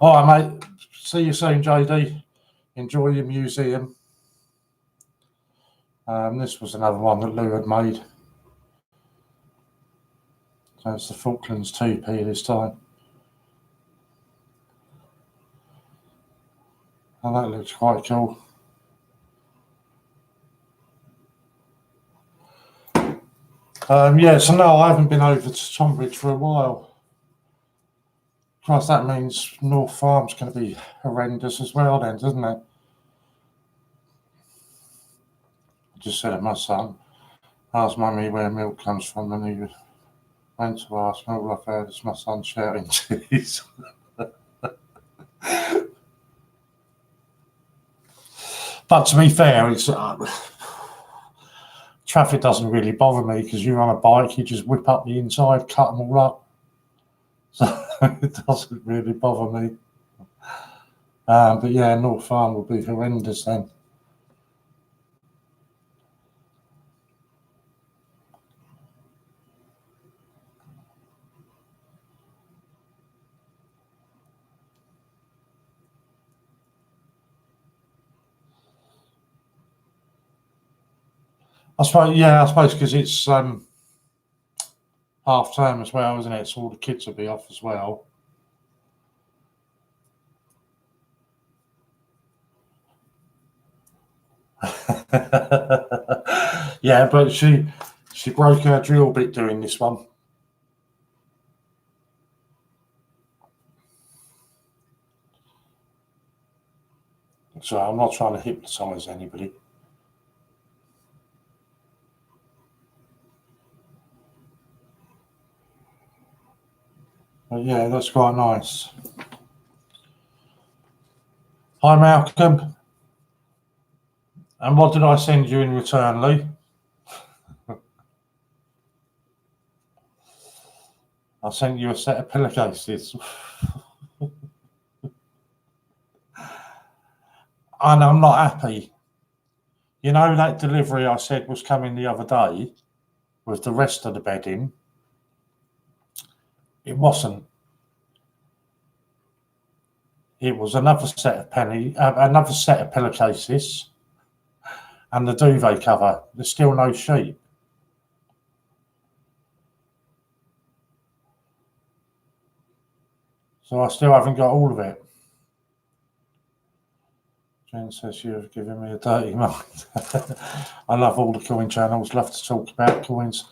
All right, mate. See you soon, JD. Enjoy your museum. This was another one that Lou had made. So it's the Falklands 2p this time. And that looks quite cool. Yeah, so no, I haven't been over to Tunbridge for a while. Christ, that means North Farm's going to be horrendous as well then, doesn't it? I just said to my son, asked Mummy where milk comes from, and he went to ask me, all I've heard is my son shouting cheese. But to be fair, it's traffic doesn't really bother me because you're on a bike, you just whip up the inside, cut them all up. So it doesn't really bother me. But yeah, North Farm will be horrendous then. I suppose because it's half term as well, isn't it? So all the kids will be off as well. Yeah, but she broke her drill bit doing this one. So I'm not trying to hypnotise anybody. But yeah, that's quite nice. Hi, Malcolm. And what did I send you in return, Lee? I sent you a set of pillowcases. And I'm not happy. You know that delivery I said was coming the other day with the rest of the bedding? It wasn't. It was another set of pillowcases and the duvet cover. There's still no sheet. So I still haven't got all of it. Jen says you've given me a dirty mind. I love all the coin channels, love to talk about coins.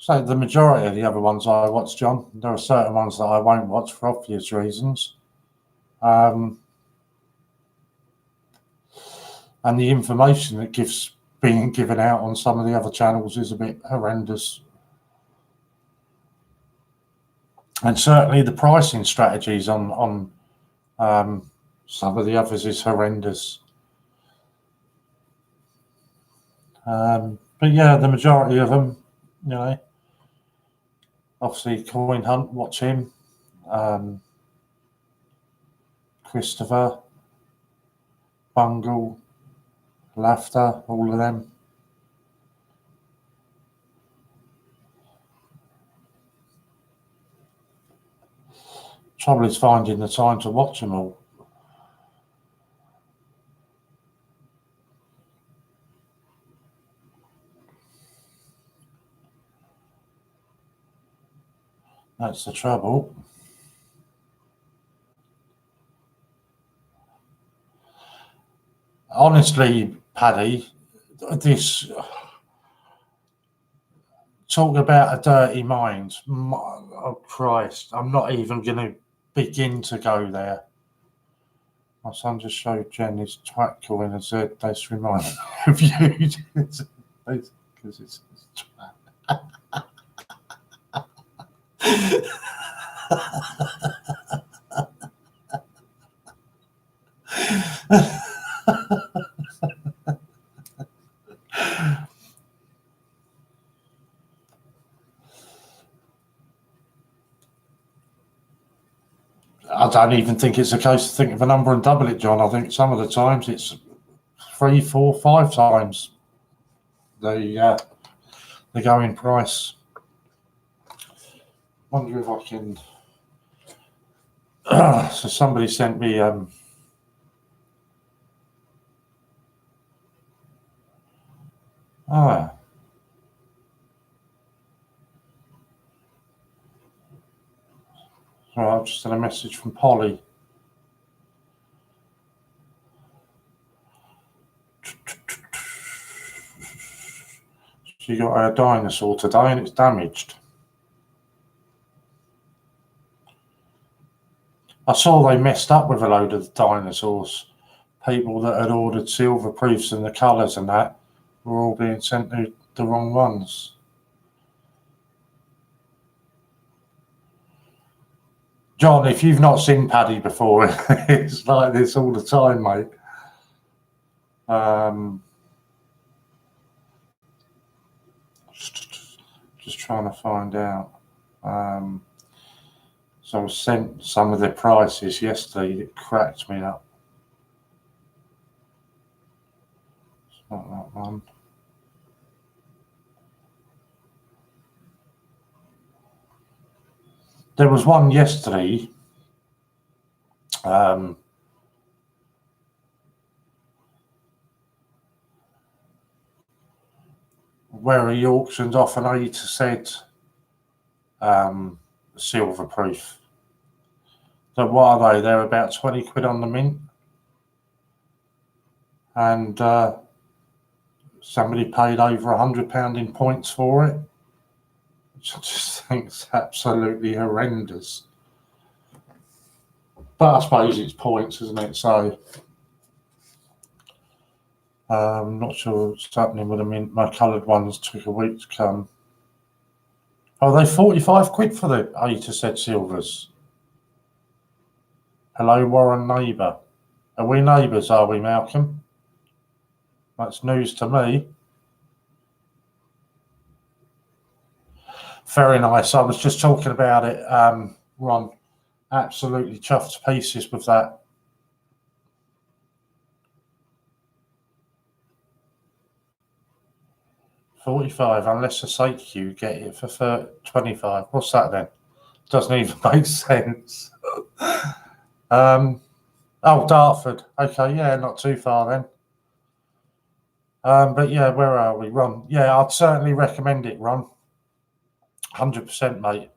So the majority of the other ones I watch, John, there are certain ones that I won't watch for obvious reasons. And the information that being given out on some of the other channels is a bit horrendous. And certainly the pricing strategies on some of the others is horrendous. But yeah, the majority of them, you know, obviously Coin Hunt, watch him. Christopher, Bungle, Laughter, all of them. Trouble is finding the time to watch them all. That's the trouble. Honestly, Paddy, this talk about a dirty mind. Oh Christ, I'm not even going to begin to go there. My son just showed Jen his twat coin and said, "Let's remind me of you," because it's twat. I don't even think it's a case to think of a number and double it, John. I think some of the times it's 3, 4, 5 times the going price. Wonder if I can. So somebody sent me Right, I've just had a message from Polly. She got a dinosaur today and it's damaged. I saw they messed up with a load of the dinosaurs. People that had ordered silver proofs and the colours and that were all being sent the wrong ones. John, if you've not seen Paddy before, it's like this all the time, mate. Just trying to find out. So I was sent some of the prices yesterday. It cracked me up. It's not that one. There was one yesterday. Where he auctioned off an A to Z silver proof. So what are they? They're about 20 quid on the mint. And somebody paid over £100 in points for it, which I just think is absolutely horrendous. But I suppose it's points, isn't it? So I'm not sure what's happening with the mint. My coloured ones took a week to come. Oh, they 45 quid for the A to Z silvers. Hello, Warren neighbour. Are we neighbours, are we, Malcolm? That's news to me. Very nice. I was just talking about it, Ron. Absolutely chuffed to pieces with that. £45, unless a sake you get it for 25. What's that then? Doesn't even make sense. Oh, Dartford. Okay, yeah, not too far then. But yeah, where are we, Ron? Yeah, I'd certainly recommend it, Ron. 100%, mate.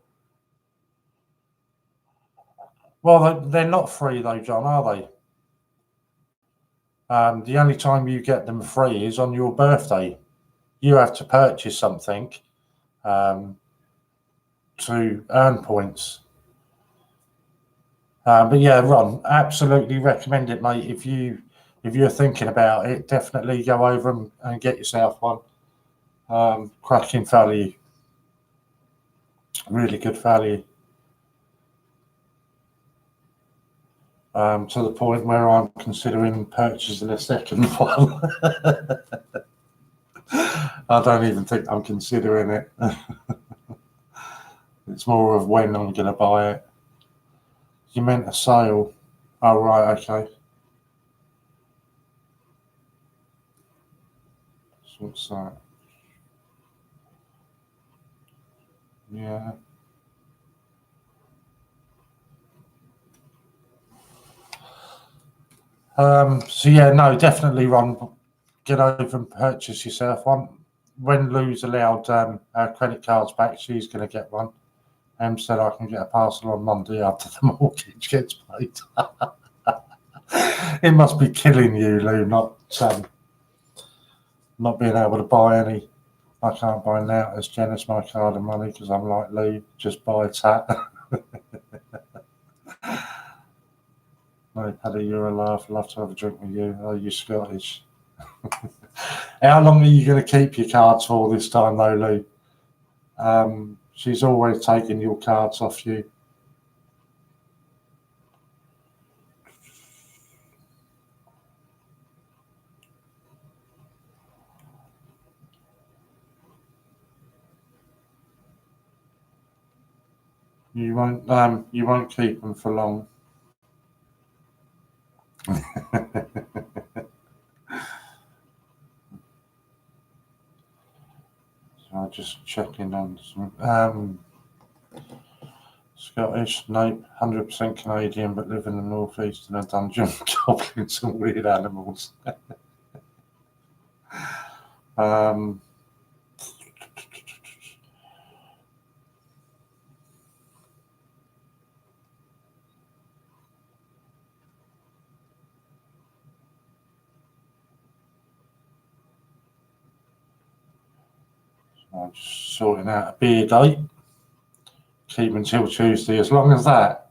Well, they're not free though, John, are they? The only time you get them free is on your birthday. You have to purchase something to earn points. But yeah, Ron, absolutely recommend it, mate. If you're thinking about it, definitely go over and get yourself one. Cracking value, really good value. To the point where I'm considering purchasing a second one. I don't even think I'm considering it. It's more of when I'm going to buy it. You meant a sale? Oh, right, okay. So what's that? Yeah. So yeah, no, definitely, Ron, get over and purchase yourself one. When Lou's allowed her credit cards back, she's going to get one. Said I can get a parcel on Monday after the mortgage gets paid. It must be killing you, Lou, not being able to buy any. I can't buy now as Janice my card and money because I'm like Lou, just buy tap. No, Paddy, you're a laugh. Love to have a drink with you. Oh, you're Scottish. How long are you going to keep your cards for this time, though, Lou? She's always taking your cards off you. You won't keep them for long. So I'll just check in on some Scottish, nope, 100% Canadian, but live in the northeast in a dungeon with goblins and weird animals. I'm just sorting out a beer date. Keep until Tuesday, as long as that.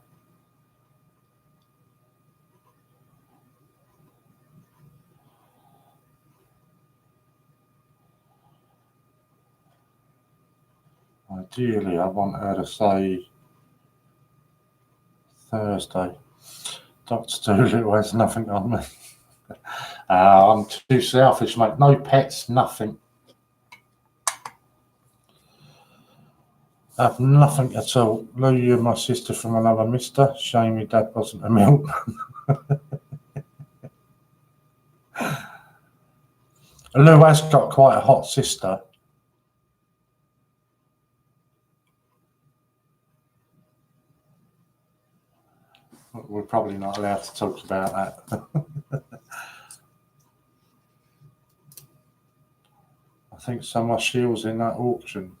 Ideally, I want her to say Thursday. Dr. Dolittle has nothing on me. I'm too selfish, mate. No pets, nothing. I have nothing at all. Lou, you're my sister from another mister. Shame your dad wasn't a milk. Lou has got quite a hot sister. We're probably not allowed to talk about that. I think some of she was in that auction.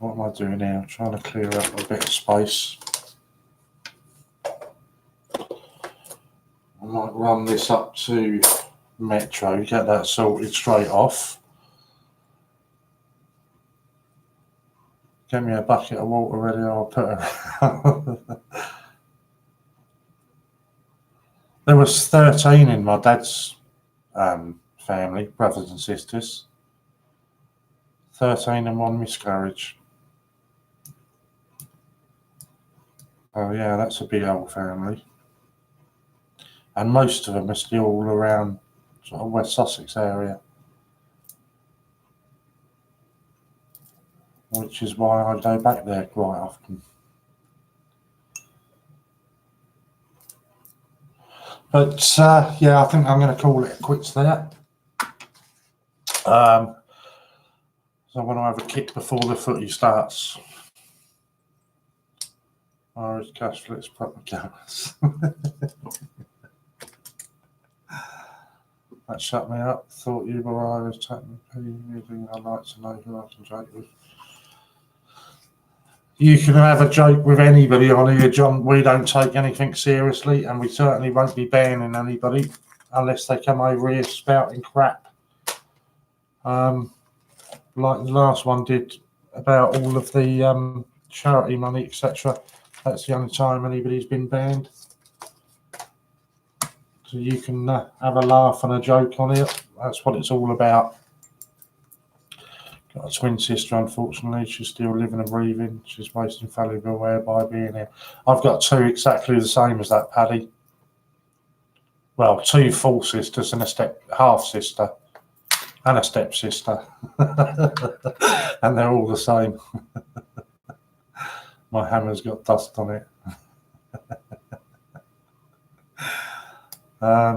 What am I doing now? Trying to clear up a bit of space. I might run this up to Metro, get that sorted straight off. Get me a bucket of water ready, I'll put her. There was 13 in my dad's family, brothers and sisters. 13 and one miscarriage. Oh yeah, that's a big old family. And most of them are still all around sort of West Sussex area. Which is why I go back there quite often. But yeah, I think I'm going to call it quits there. So I want to have a kick before the footy starts. Irish cash flips, proper cameras. That shut me up. Thought you were Irish, technically. I'd like to know who I can joke with. You can have a joke with anybody on here, John. We don't take anything seriously, and we certainly won't be banning anybody unless they come over here spouting crap. Like the last one did about all of the charity money, etc. That's the only time anybody's been banned. So you can have a laugh and a joke on it. That's what it's all about. Got a twin sister, unfortunately. She's still living and breathing. She's wasting valuable wear by being here. I've got two exactly the same as that, Paddy. Well, two full sisters and a half sister and a step sister. And they're all the same. My hammer's got dust on it.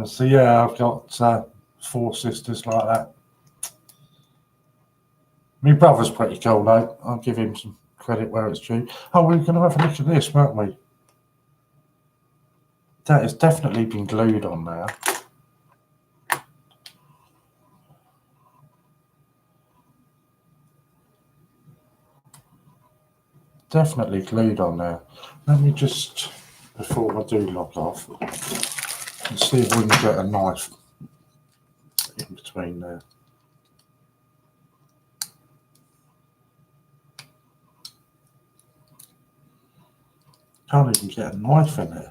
So yeah, I've got 4 sisters like that. My brother's pretty cool though. I'll give him some credit where it's due. Oh, we're going to have a look at this, weren't we? That has definitely been glued on there. Definitely glued on there. Let me just, before I do log off, let's see if we can get a knife in between there. Can't even get a knife in it.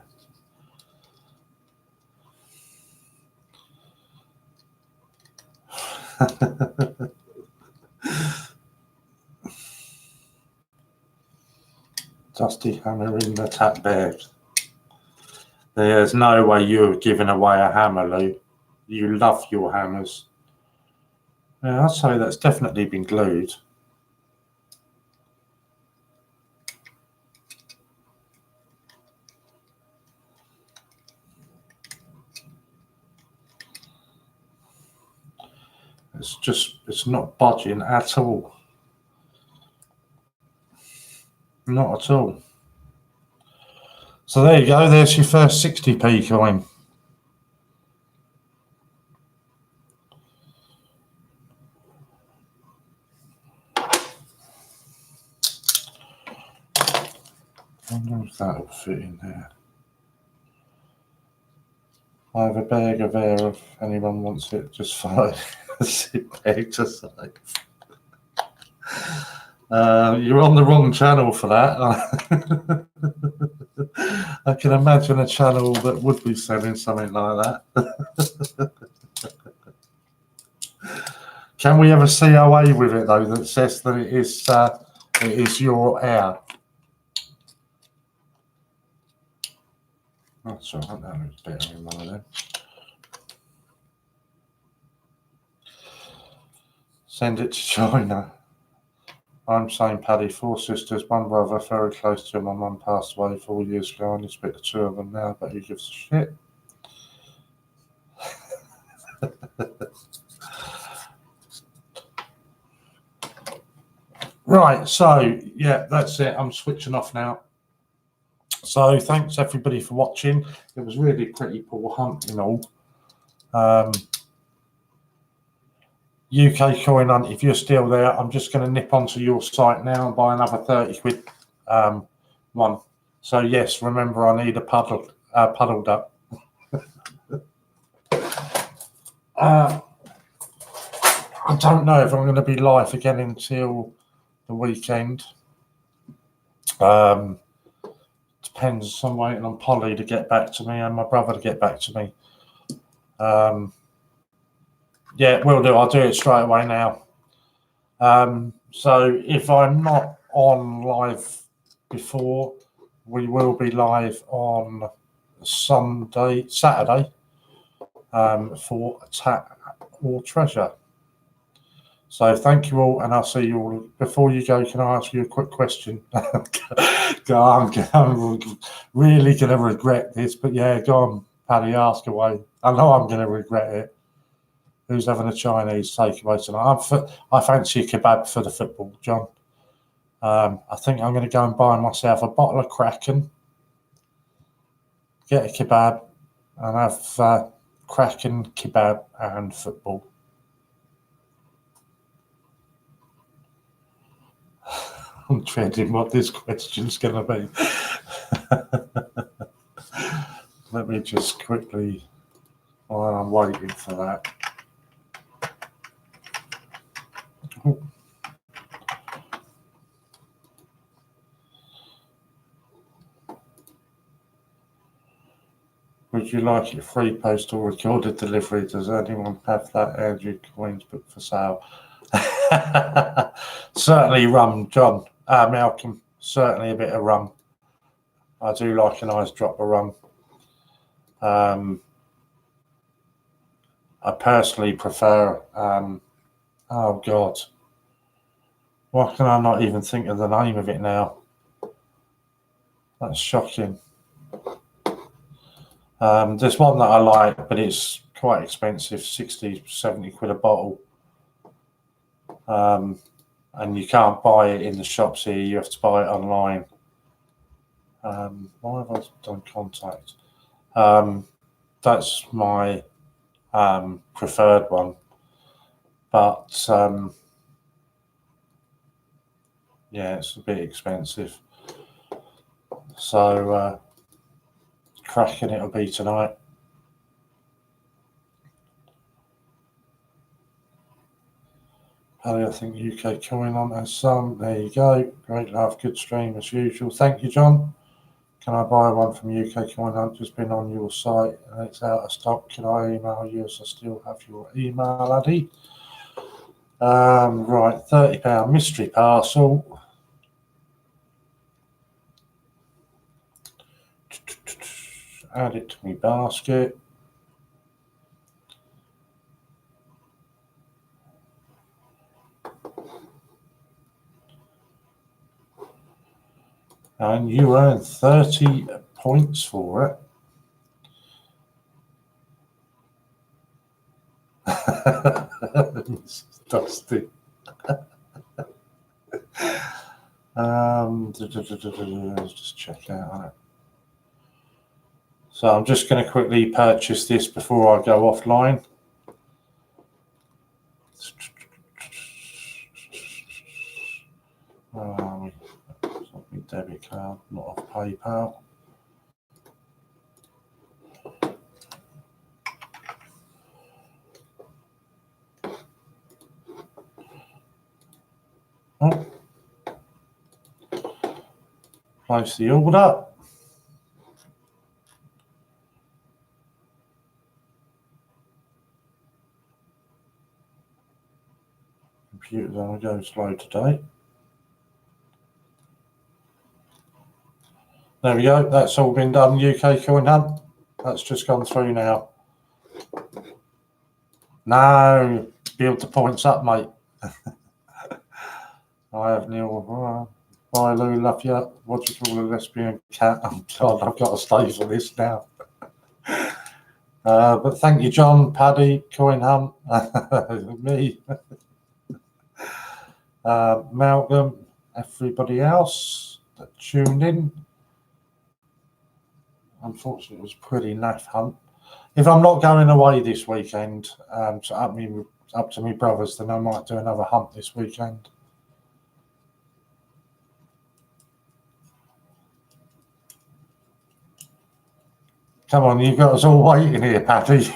Dusty hammer in the tap bag. There's no way you're giving away a hammer, Lou. You love your hammers. Yeah, I'd say that's definitely been glued. It's not budging at all. Not at all. So there you go, there's your first 60p coin. I wonder if that'll fit in there. I have a bag of air if anyone wants it, just follow the zip exercise. You're on the wrong channel for that. I can imagine a channel that would be selling something like that. Can we have a COA with it though that says that it is your air? That's all right, that looks better in one of them. Send it to China. I'm saying Paddy, 4 sisters, 1 brother, very close to my mum, passed away 4 years ago. I only speak to 2 of them now, but who gives a shit? Right, so yeah, that's it. I'm switching off now. So thanks everybody for watching. It was really pretty poor hunt and all. UK coin hunt, if you're still there, I'm just going to nip onto your site now and buy another 30 quid one. So yes, remember I need a puddled up. I don't know if I'm going to be live again until the weekend. Depends. I'm waiting on Polly to get back to me and my brother to get back to me. Yeah, will do. I'll do it straight away now. So if I'm not on live before, we will be live on Saturday for Attack or Treasure. So thank you all, and I'll see you all. Before you go, can I ask you a quick question? I'm really going to regret this, but yeah, go on, Paddy, ask away. I know I'm going to regret it. Who's having a Chinese takeaway tonight? I fancy a kebab for the football, John. I think I'm going to go and buy myself a bottle of Kraken, get a kebab, and have Kraken, kebab, and football. I'm dreading what this question's going to be. Let me just quickly, while I'm waiting for that. Oh. Would you like it free post or recorded delivery? Does anyone have that Andrew coins book for sale? Certainly rum, John. Malcolm, certainly a bit of rum. I do like a nice drop of rum. I personally prefer, oh God, why can I not even think of the name of it now? That's shocking. There's one that I like, but it's quite expensive, 60, 70 quid a bottle. And you can't buy it in the shops here, you have to buy it online. Why have I done contact? That's my preferred one. But yeah, it's a bit expensive. So cracking it'll be tonight. Paddy, I think UK coin on has some. There you go. Great love, good stream as usual. Thank you, John. Can I buy one from UK Coin Hunt? Just been on your site and it's out of stock. Can I email you as I still have your email, Addy? Right, £30 mystery parcel. Add it to my basket. And you earn 30 points for it. It's dusty. Let's just check out on it. So I'm just going to quickly purchase this before I go offline. It's not my debit card, not off PayPal. Oh. Place the order. Computer's going to go slow today. There we go. That's all been done. UK Coin Hunt. That's just gone through now. No, build the points up, mate. I have Neil. Bye, Lou. Love you. What do you call a lesbian cat? Oh, God, I've got to stay for this now. But thank you, John, Paddy, Coin Hunt, me, Malcolm, everybody else that tuned in. Unfortunately, it was pretty naff hunt. If I'm not going away this weekend, so up to me brothers, then I might do another hunt this weekend. Come on, you've got us all waiting here, Paddy.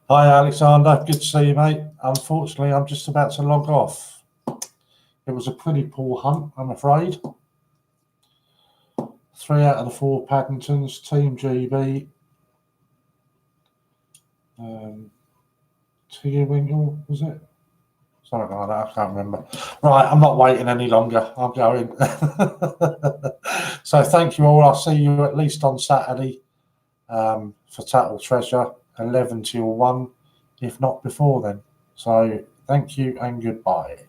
Hi, Alexander. Good to see you, mate. Unfortunately, I'm just about to log off. It was a pretty poor hunt, I'm afraid. 3 out of the 4 Paddingtons, Team GB. Winkle, was it? Something like that, I can't remember. Right, I'm not waiting any longer. I'm going. So thank you all. I'll see you at least on Saturday for Tattle Treasure, 11 till 1, if not before then. So thank you and goodbye.